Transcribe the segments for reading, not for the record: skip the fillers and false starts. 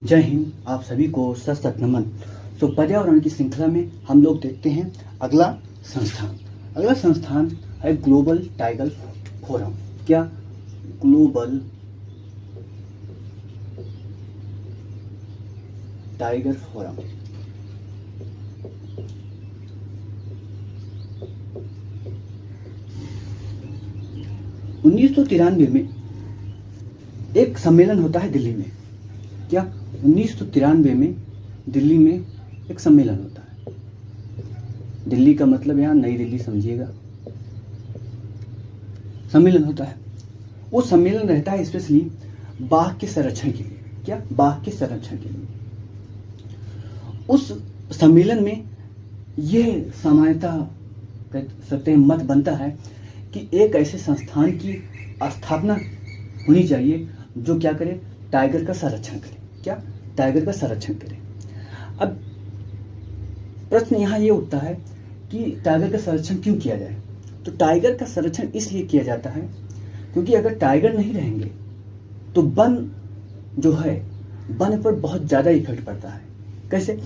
जय हिंद। आप सभी को सत सत नमन। तो पर्यावरण की श्रृंखला में हम लोग देखते हैं अगला संस्थान। अगला संस्थान है ग्लोबल टाइगर फोरम। क्या? Global tiger forum. उन्नीस सौ तिरानवे में एक सम्मेलन होता है दिल्ली में। क्या? 1993 में दिल्ली में एक सम्मेलन होता है। दिल्ली का मतलब यहाँ नई दिल्ली समझिएगा। सम्मेलन होता है। वो सम्मेलन रहता है स्पेशली बाघ के संरक्षण के लिए। क्या? बाघ के संरक्षण के लिए। उस सम्मेलन में यह सामान्यता कह सकते हैं मत बनता है कि एक ऐसे संस्थान की स्थापना होनी चाहिए जो क्या करे? टाइगर का संरक्षण करे। क्या? टाइगर का संरक्षण करे। अब प्रश्न यहाँ ये उठता है कि टाइगर का संरक्षण क्यों किया जाए? तो टाइगर का संरक्षण इसलिए किया जाता है क्योंकि अगर टाइगर नहीं रहेंगे तो वन जो है, वन पर बहुत ज्यादा इफेक्ट पड़ता है। कैसे?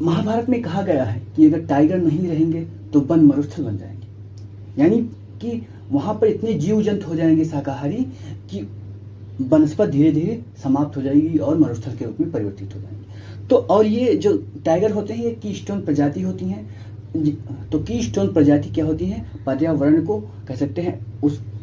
महाभारत में कहा गया है कि अगर टाइगर नहीं रहेंगे तो वन मरुस्थल बन जाएंगे, यानी कि वहां पर इतने जीव जंतु हो जाएंगे शाकाहारी कि वनस्पति धीरे धीरे समाप्त हो जाएगी और मरुस्थल के रूप में परिवर्तित हो जाएंगे। तो और ये जो टाइगर होते हैं ये कीस्टोन प्रजाति होती हैं। तो कीस्टोन प्रजाति क्या होती है? पर्यावरण को कह सकते हैं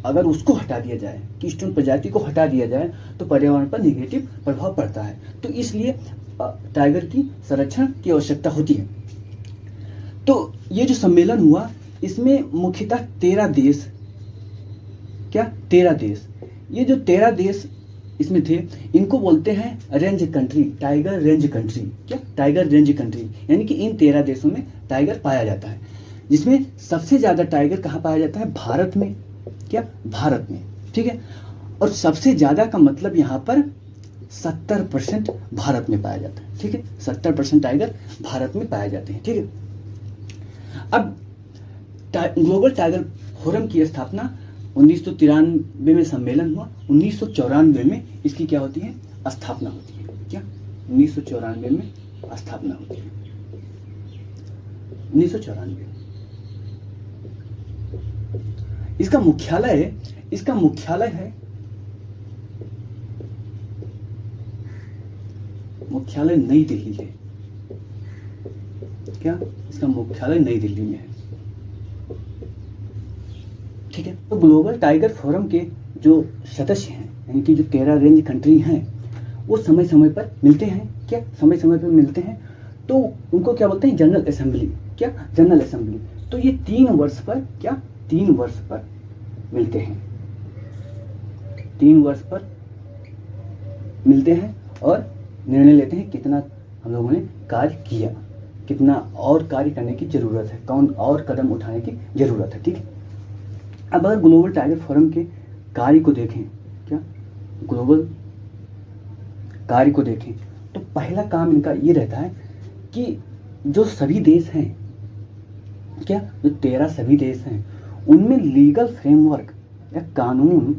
अगर उसको हटा दिया जाए, कीस्टोन प्रजाति को हटा दिया जाए तो पर्यावरण पर निगेटिव प्रभाव पड़ता है। तो इसलिए टाइगर की संरक्षण की आवश्यकता होती है। तो ये जो सम्मेलन हुआ इसमें मुख्यतः 13 देश, क्या 13 देश, ये जो 13 देश इसमें थे इनको बोलते हैं range country, tiger range country. क्या? टाइगर रेंज कंट्री, यानी कि इन 13 देशों में टाइगर पाया जाता है, जिसमें सबसे ज्यादा टाइगर कहाँ पाया जाता है? भारत में। क्या? भारत में। ठीक है। और सबसे ज्यादा का मतलब यहाँ पर 70% भारत में पाया जाता है। ठीक है, 70% टाइगर भारत में पाए जाते हैं। ठीक है। अब ग्लोबल टाइगर फोरम की स्थापना 1993 में सम्मेलन हुआ। 1994 में इसकी क्या होती है? स्थापना होती है। क्या? 1994 में स्थापना होती है। 1994 इसका मुख्यालय नई दिल्ली है। क्या? इसका मुख्यालय नई दिल्ली में है। ठीक है। तो ग्लोबल टाइगर फोरम के जो सदस्य हैं, यानी कि जो 13 रेंज कंट्री हैं, वो समय समय पर मिलते हैं। क्या? समय समय पर मिलते हैं। तो उनको क्या बोलते हैं? General assembly. क्या? General assembly. तो ये 3 वर्ष पर, क्या 3 वर्ष पर मिलते हैं। 3 वर्ष पर मिलते हैं और निर्णय लेते हैं कितना हम लोगों ने कार्य किया, कितना और कार्य करने की जरूरत है, कौन और कदम उठाने की जरूरत है। ठीक है। अब अगर ग्लोबल टाइगर फोरम के कार्य को देखें, क्या ग्लोबल कार्य को देखें, तो पहला काम इनका ये रहता है कि जो सभी देश हैं, क्या जो 13 सभी देश हैं, उनमें लीगल फ्रेमवर्क या कानून,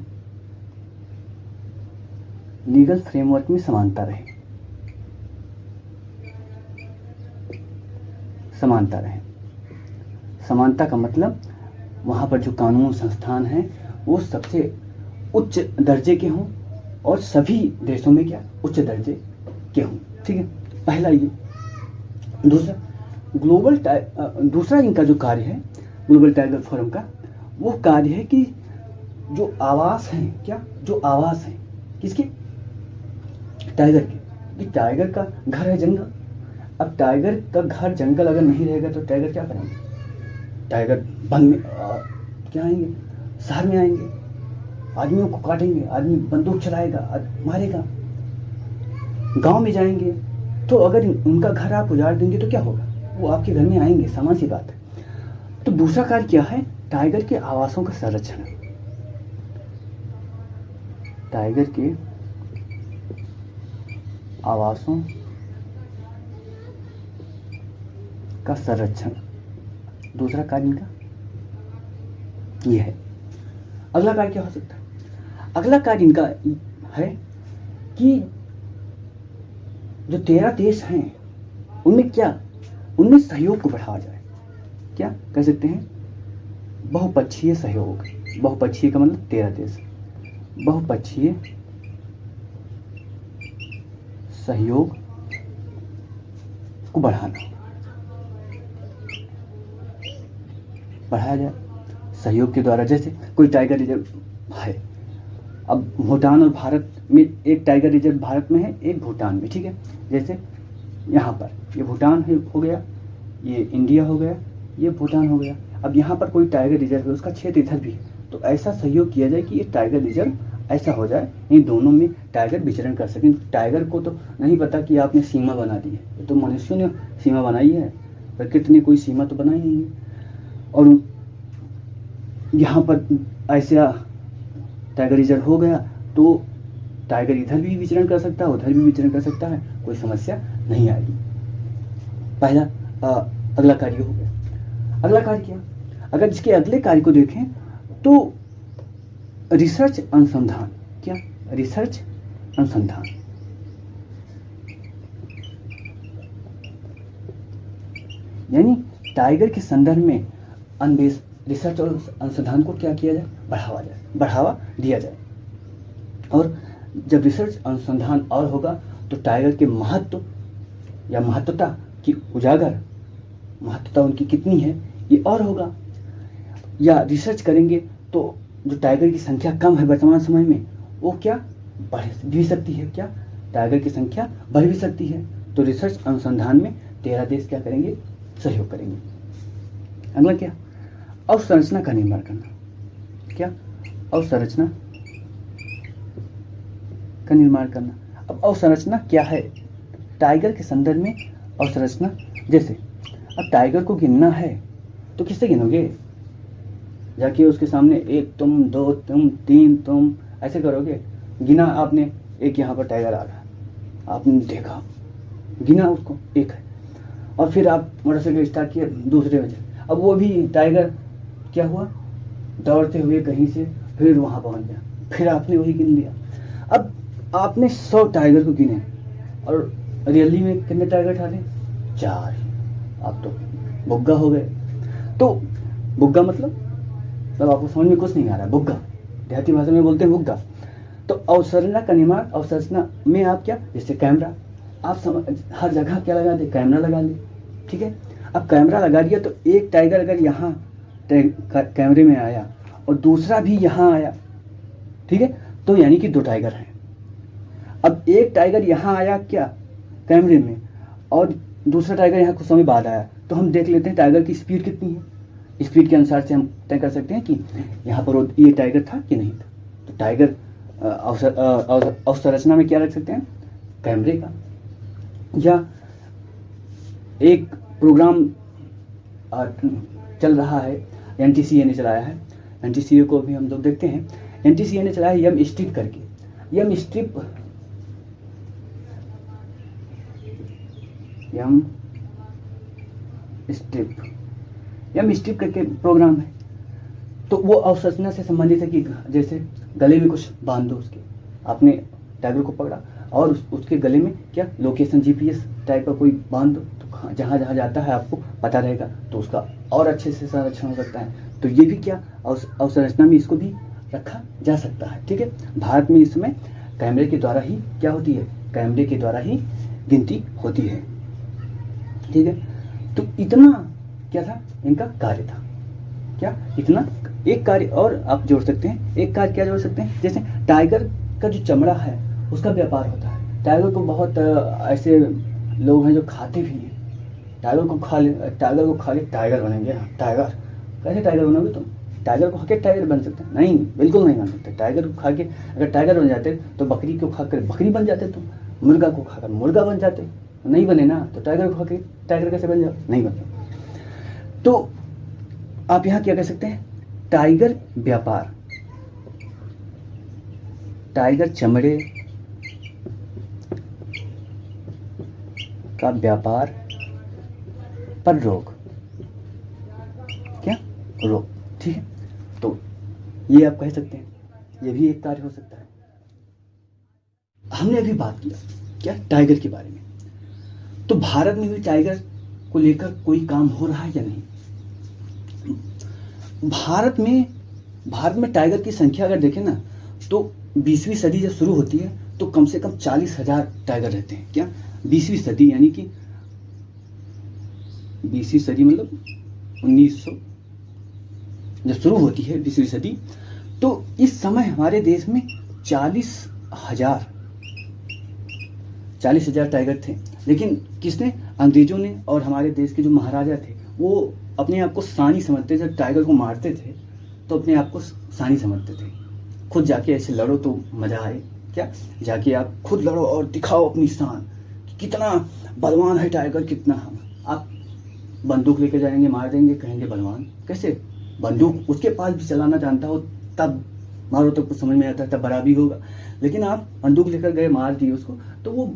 लीगल फ्रेमवर्क में समानता रहे। समानता रहे। समानता का मतलब वहां पर जो कानून संस्थान हैं वो सबसे उच्च दर्जे के हों और सभी देशों में क्या उच्च दर्जे के हों। ठीक है, पहला ये। दूसरा इनका जो कार्य है ग्लोबल टाइगर फोरम का, वो कार्य है कि जो आवास हैं, क्या जो आवास हैं किसके? टाइगर के। कि टाइगर का घर है जंगल। अब टाइगर का घर जंगल अगर नहीं रहेगा तो टाइगर क्या करेंगे? टाइगर वन में क्या आएंगे? शहर में आएंगे, आदमियों को काटेंगे, आदमी बंदूक चलाएगा, मारेगा। गांव में जाएंगे तो अगर उनका घर आप उजाड़ देंगे तो क्या होगा? वो आपके घर में आएंगे, सामान्य सी बात है। तो दूसरा कार्य क्या है? टाइगर के आवासों का संरक्षण। टाइगर के आवासों का संरक्षण दूसरा कार्य इनका यह है। अगला कार्य क्या हो सकता है? अगला कार्य इनका है कि जो 13 देश हैं उनमें क्या, उनमें सहयोग को बढ़ावा जाए। क्या कह सकते हैं, बहुपक्षीय सहयोग। बहुपक्षीय का मतलब 13 देश, बहुपक्षीय सहयोग को बढ़ाया जाए सहयोग के द्वारा। जैसे कोई टाइगर रिजर्व है, अब भूटान और भारत में एक टाइगर रिजर्व भारत में है, एक भूटान में, ठीक है। जैसे यहाँ पर ये भूटान हो गया, ये इंडिया हो गया, ये भूटान हो गया। अब यहाँ पर कोई टाइगर रिजर्व है, उसका क्षेत्र इधर भी है, तो ऐसा सहयोग किया जाए कि ये टाइगर रिजर्व ऐसा हो जाए, इन दोनों में टाइगर विचरण कर सकें। टाइगर को तो नहीं पता कि आपने सीमा बना दी है, ये तो मनुष्यों ने सीमा बनाई है, प्रकृति ने कोई सीमा तो बनाई नहीं है। और यहाँ पर ऐसा टाइगर रिजर्व हो गया तो टाइगर इधर भी विचरण कर सकता है, उधर भी विचरण कर सकता है, कोई समस्या नहीं आएगी। पहला अगला कार्य हो गया। अगला कार्य क्या, अगर इसके अगले कार्य को देखें तो रिसर्च अनुसंधान। क्या, रिसर्च अनुसंधान। यानी टाइगर के संदर्भ में अन्वेष रिसर्च और अनुसंधान को क्या किया जाए, बढ़ावा दिया जाए। और जब रिसर्च अनुसंधान और होगा तो टाइगर के महत्व या महत्वता की उजागर, महत्वता उनकी कितनी है ये और होगा। या रिसर्च करेंगे तो जो टाइगर की संख्या कम है वर्तमान समय में, वो क्या बढ़ भी सकती है, क्या टाइगर की संख्या बढ़ भी सकती है। तो रिसर्च अनुसंधान में 13 देश क्या करेंगे, सहयोग करेंगे। अगला क्या, अवसंरचना का निर्माण करना। क्या, अवसंरचना का निर्माण करना। अब अवसंरचना क्या है, टाइगर के संदर्भ में अवसंरचना। जैसे अब टाइगर को गिनना है तो किससे गिनोगे, जाके उसके सामने 1 तुम, 2 तुम, 3 तुम, ऐसे करोगे। गिना आपने, एक यहाँ पर टाइगर आ रहा, आपने देखा, गिना उसको, एक है। और फिर आप मोटरसाइकिल स्टार्ट किया, दूसरे में अब वो भी टाइगर क्या हुआ, दौड़ते हुए कहीं से फिर वहां पहुंच गया, फिर आपने वही गिन लिया। अब आपने 100 टाइगर को गिने और रियली में कितने टाइगर ठाने, 4। आप तो बुग्गा हो गए। तो बुग्गा मतलब आपको समझ में कुछ नहीं आ रहा है, बुग्गा देहाती भाषा में बोलते हैं बुग्गा। तो अवसंरचना का निर्माण, अवसंरचना में आप क्या, जैसे कैमरा, आप हर जगह क्या लगा दे, कैमरा लगा ले, ठीक है। अब कैमरा लगा दिया तो एक टाइगर अगर यहाँ कैमरे में आया और दूसरा भी यहाँ आया, ठीक है, तो यानी कि 2 टाइगर हैं। अब एक टाइगर यहाँ आया क्या कैमरे में, और दूसरा टाइगर यहाँ कुछ समय बाद आया, तो हम देख लेते हैं टाइगर की स्पीड कितनी है। स्पीड के अनुसार से हम तय कर सकते हैं कि यहाँ पर ये टाइगर था कि नहीं था। तो टाइगर अवसंरचना में क्या रख सकते हैं, कैमरे का। या एक प्रोग्राम चल रहा है, एनटीसीए ने चलाया है, एनटीसीए को भी हम लोग देखते हैं। एनटीसीए ने चलाया है यम स्ट्रिप करके, यम स्ट्रिप करके प्रोग्राम है। तो वो अवसंरचना से संबंधित है कि जैसे गले में कुछ बांध दो उसके, आपने टाइगर को पकड़ा और उसके गले में क्या लोकेशन जीपीएस टाइप का कोई बांध दो, तो जहाँ जहाँ जाता है आपको पता रहेगा, तो उसका और अच्छे से संरक्षण हो सकता है। तो ये भी क्या अवसंरचना में इसको भी रखा जा सकता है, ठीक है। भारत में इसमें कैमरे के द्वारा ही क्या होती है, कैमरे के द्वारा ही गिनती होती है, ठीक है। तो इतना क्या था इनका कार्य था, क्या इतना। एक कार्य और आप जोड़ सकते हैं, एक कार्य क्या जोड़ सकते हैं, जैसे टाइगर का जो चमड़ा है उसका व्यापार होता है। टाइगर को बहुत ऐसे लोग हैं जो खाते भी हैं, टाइगर को खा ले टाइगर बनेंगे। टाइगर कैसे टाइगर बनोगे तुम, टाइगर को खा के टाइगर बन सकते हैं, नहीं, बिल्कुल नहीं बन सकते। टाइगर को खा के अगर टाइगर बन जाते तो बकरी को खाकर बकरी बन जाते, तुम मुर्गा को खाकर मुर्गा बन जाते, नहीं बने ना। तो टाइगर को खा के टाइगर कैसे बन जाओ, नहीं बन। तो आप यहाँ क्या कह सकते हैं, टाइगर व्यापार, टाइगर चमड़े का व्यापार पर रोक, क्या रोक, ठीक है। तो ये आप कह सकते हैं, ये भी एक कार्य हो सकता है। हमने अभी बात किया क्या टाइगर के बारे में, तो भारत में भी टाइगर को लेकर कोई काम हो रहा है या नहीं? भारत में टाइगर की संख्या अगर देखें ना, तो 20वीं सदी जब शुरू होती है तो कम से कम 40,000 टाइगर रहते हैं। क्या 20वीं सदी, यानी कि 20वीं सदी मतलब 1900 जब शुरू होती है 20वीं सदी, तो इस समय हमारे देश में 40,000 टाइगर थे। लेकिन किसने? अंग्रेजों ने। और हमारे देश के जो महाराजा थे वो अपने आप को सानी समझते थे। जब टाइगर को मारते थे तो अपने आप को सानी समझते थे। खुद जाके ऐसे लड़ो तो मजा आए। क्या जाके आप खुद लड़ो और दिखाओ अपनी शान कि कितना बलवान है टाइगर, कितना हम। आप बंदूक लेके जाएंगे, मार देंगे, कहेंगे बलवान। कैसे? बंदूक उसके पास भी चलाना जानता हो तब मारो, तो कुछ समझ में आता है, तब बड़ा भी होगा। लेकिन आप बंदूक लेकर गए, मार दिए उसको, तो वो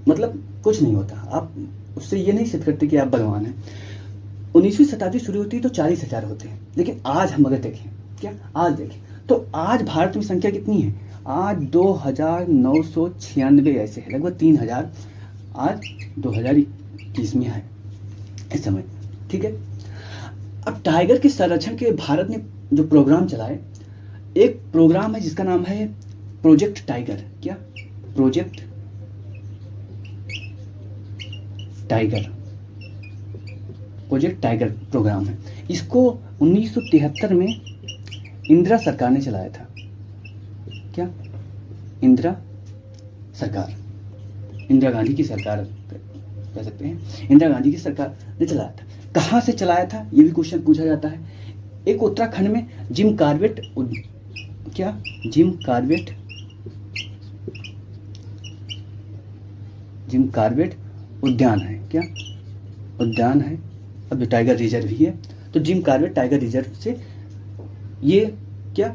मतलब कुछ नहीं होता। आप उससे ये नहीं सिद्ध करते कि आप बलवान हैं। 19वीं शताब्दी शुरू होती है तो 40,000 होते हैं। लेकिन आज हम अगर देखें, क्या आज देखें तो आज भारत में संख्या कितनी है? आज 2,996 ऐसे है, लगभग 3,000 आज 2021 में है इस समय। ठीक है। अब टाइगर के संरक्षण के भारत ने जो प्रोग्राम चलाए, एक प्रोग्राम है जिसका नाम है प्रोजेक्ट टाइगर। क्या? प्रोजेक्ट टाइगर प्रोग्राम है। इसको 1973 में इंदिरा सरकार ने चलाया था। क्या? इंदिरा गांधी की सरकार कह सकते हैं। इंदिरा गांधी की सरकार ने चलाया था। कहां से चलाया था, ये भी क्वेश्चन पूछा जाता है। एक उत्तराखंड में जिम कॉर्बेट उद्यान है। क्या? उद्यान है। अब जो टाइगर रिजर्व भी है, तो जिम कॉर्बेट टाइगर रिजर्व से ये क्या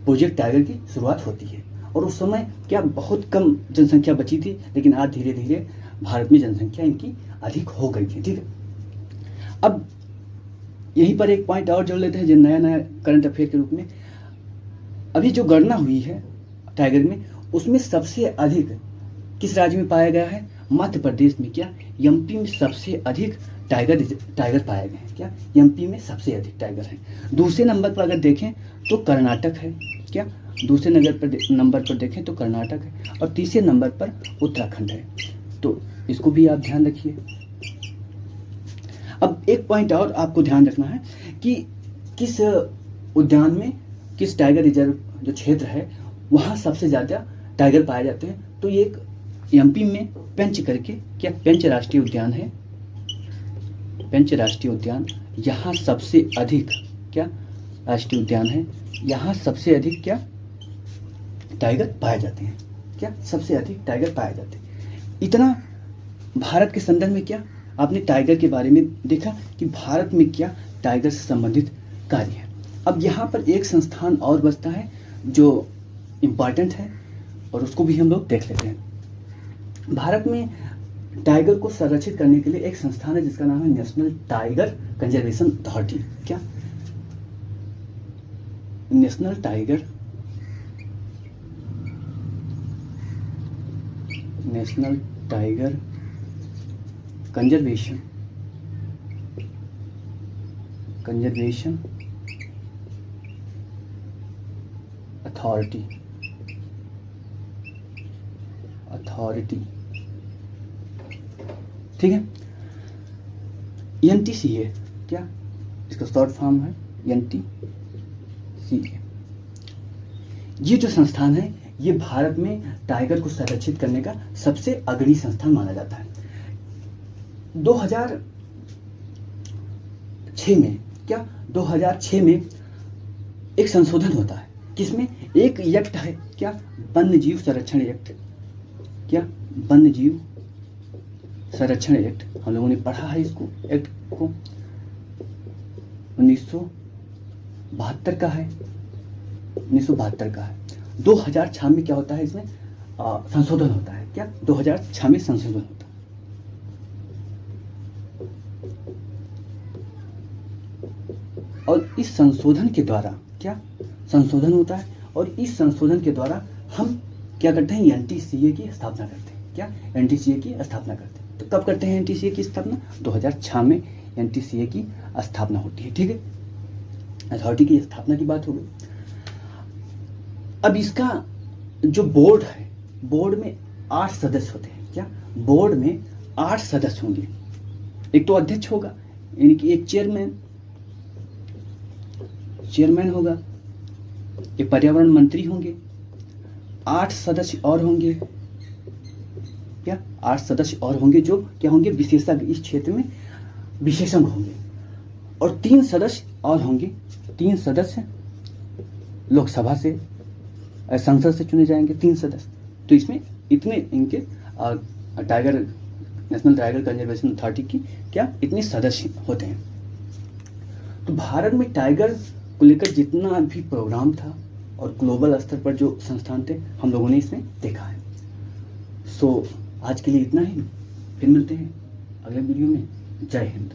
प्रोजेक्ट टाइगर की शुरुआत होती है। और उस समय क्या बहुत कम जनसंख्या बची थी, लेकिन आज धीरे धीरे भारत में जनसंख्या इनकी अधिक हो गई थी। ठीक है। अब यहीं पर एक पॉइंट और जोड़ लेते हैं जो नया करंट अफेयर के रूप में। अभी जो गणना हुई है टाइगर में, उसमें सबसे अधिक किस राज्य में पाया गया है? मध्य प्रदेश में। क्या? एमपी में सबसे अधिक टाइगर पाए गए हैं। क्या? एमपी में सबसे अधिक टाइगर हैं। दूसरे नंबर पर अगर देखें तो कर्नाटक है। क्या? दूसरे नंबर पर देखें तो कर्नाटक है, और तीसरे नंबर पर उत्तराखंड है। तो इसको भी आप ध्यान रखिए। अब एक पॉइंट और आपको ध्यान रखना है कि किस उद्यान में, किस टाइगर रिजर्व जो क्षेत्र है, वहां सबसे ज्यादा टाइगर पाए जाते हैं। तो ये एक एमपी में पेंच करके, क्या पेंच राष्ट्रीय उद्यान है, पेंच राष्ट्रीय उद्यान, यहाँ सबसे अधिक क्या राष्ट्रीय उद्यान है, यहाँ सबसे अधिक क्या टाइगर पाए जाते हैं। क्या? सबसे अधिक टाइगर पाए जाते हैं। इतना भारत के संदर्भ में क्या आपने टाइगर के बारे में देखा कि भारत में क्या टाइगर से संबंधित कार्य है। अब यहाँ पर एक संस्थान और बचता है जो इम्पॉर्टेंट है, और उसको भी हम लोग देख लेते हैं। भारत में टाइगर को संरक्षित करने के लिए एक संस्थान है जिसका नाम है नेशनल टाइगर कंजर्वेशन अथॉरिटी। क्या? National tiger conservation authority. ठीक है। NTCA, क्या इसका शॉर्ट फॉर्म है? NTCA। ये जो संस्थान है, ये भारत में टाइगर को संरक्षित करने का सबसे अग्रणी संस्थान माना जाता है। 2006 में, क्या 2006 में एक संशोधन होता है, किसमें? एक एक्ट है, क्या वन्य जीव संरक्षण एक्ट। क्या? वन्य जीव संरक्षण एक्ट, हम लोगों ने पढ़ा है इसको, एक्ट को 1972 का है, 1972 का है। 2006 में क्या होता है? इसमें संशोधन होता है। क्या? 2006 में संशोधन होता है। और इस संशोधन के द्वारा क्या संशोधन होता है, और इस संशोधन के द्वारा हम क्या करते हैं? NTCA की स्थापना करते हैं। क्या? NTCA की स्थापना करते हैं। तो कब करते हैं एनटीसीए की स्थापना? 2006 में एनटीसीए की स्थापना होती है। ठीक है, अथॉरिटी की स्थापना की बात हो गई। अब इसका जो बोर्ड है, बोर्ड में 8 सदस्य होते हैं। क्या? बोर्ड में 8 सदस्य होंगे। एक तो अध्यक्ष होगा, यानी कि एक चेयरमैन होगा, ये पर्यावरण मंत्री होंगे, 8 सदस्य और होंगे। क्या? 8 सदस्य और होंगे जो क्या होंगे? विशेषज्ञ, इस क्षेत्र में विशेषज्ञ होंगे। और 3 सदस्य और होंगे। 3 सदस्य लोकसभा से, संसद से चुने जाएंगे 3 सदस्य। तो इसमें इतने इनके नेशनल टाइगर कंजर्वेशन अथॉरिटी की क्या इतने सदस्य होते हैं। तो भारत में टाइगर को लेकर जितना भी प्रोग्राम था और ग्लोबल स्तर पर जो संस्थान थे, हम लोगों ने इसमें देखा है। सो आज के लिए इतना ही, फिर मिलते हैं अगले वीडियो में। जय हिंद।